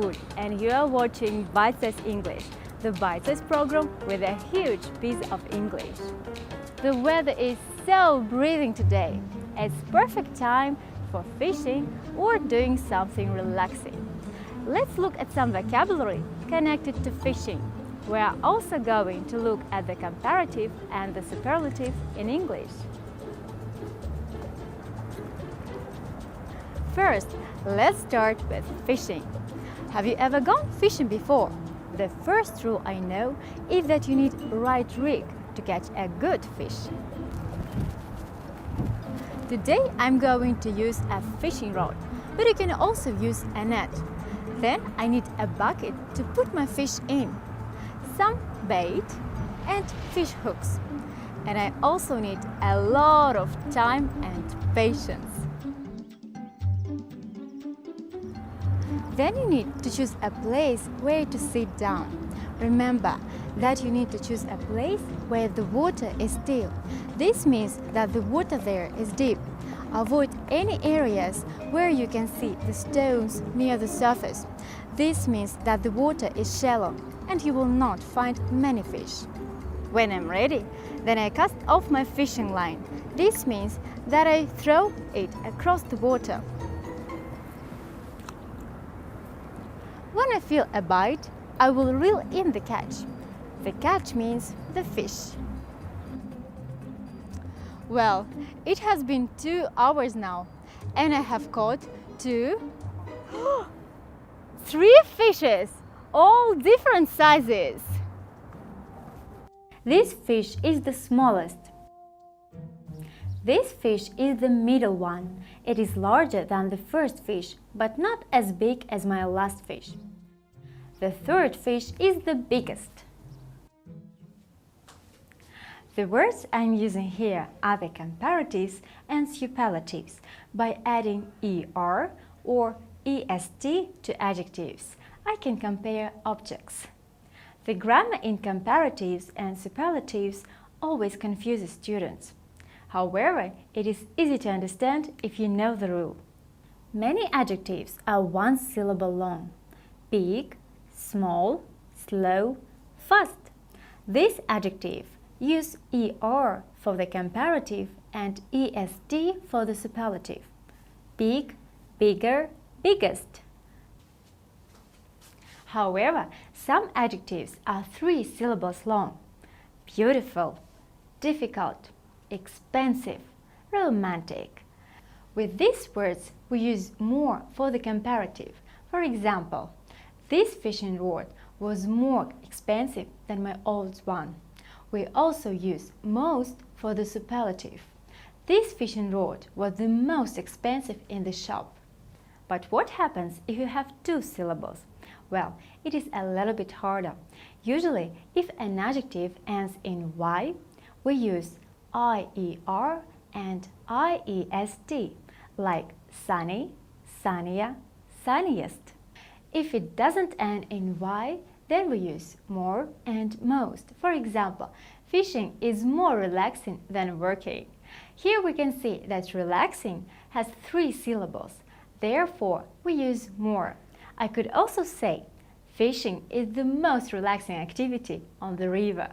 good and you are watching Bitesize English, the Bitesize program with a huge piece of English. The weather is so breathing today. It's perfect time for fishing or doing something relaxing. Let's look at some vocabulary connected to fishing. We are also going to look at the comparative and the superlative in English. First, let's start with fishing. Have you ever gone fishing before? The first rule I know is that you need right rig to catch a good fish. Today I'm going to use a fishing rod, but you can also use a net. Then I need a bucket to put my fish in, some bait and fish hooks. And I also need a lot of time and patience. Then you need to choose a place where to sit down. Remember that you need to choose a place where the water is still. This means that the water there is deep. Avoid any areas where you can see the stones near the surface. This means that the water is shallow and you will not find many fish. When I'm ready, then I cast off my fishing line. This means that I throw it across the water. When I feel a bite, I will reel in the catch. The catch means the fish. Well, it has been 2 hours now, and I have caught 3 fishes, all different sizes. This fish is the smallest. This fish is the middle one. It is larger than the first fish, but not as big as my last fish. The third fish is the biggest. The words I'm using here are the comparatives and superlatives by adding er or est to adjectives. I can compare objects. The grammar in comparatives and superlatives always confuses students. However, it is easy to understand if you know the rule. Many adjectives are one syllable long: big, small, slow, fast. This adjective use er for the comparative and est for the superlative. Big, bigger, biggest. However, some adjectives are 3 syllables long: beautiful, difficult, expensive, romantic. With these words, we use more for the comparative. For example, this fishing rod was more expensive than my old one. We also use most for the superlative. This fishing rod was the most expensive in the shop. But what happens if you have 2 syllables? Well, it is a little bit harder. Usually, if an adjective ends in y, we use ier and iest, like sunny, sunnier, sunniest. If it doesn't end in y, then we use more and most. For example, fishing is more relaxing than working. Here we can see that relaxing has 3 syllables. Therefore, we use more. I could also say fishing is the most relaxing activity on the river.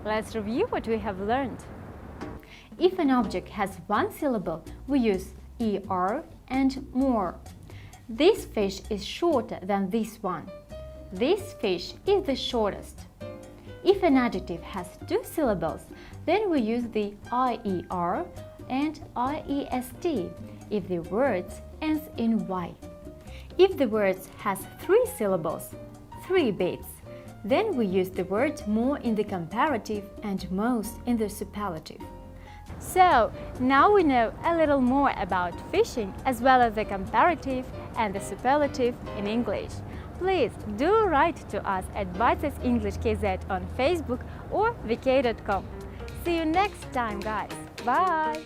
Let's review what we have learned. If an object has 1 syllable, we use er and more. This fish is shorter than this one. This fish is the shortest. If an adjective has 2 syllables, then we use the ier and iest if the word ends in y. If the word has 3 syllables, 3 bits, then we use the word more in the comparative and most in the superlative. So, now we know a little more about fishing as well as the comparative and the superlative in English. Please do write to us at Bitesize English KZ on Facebook or vk.com. See you next time, guys. Bye!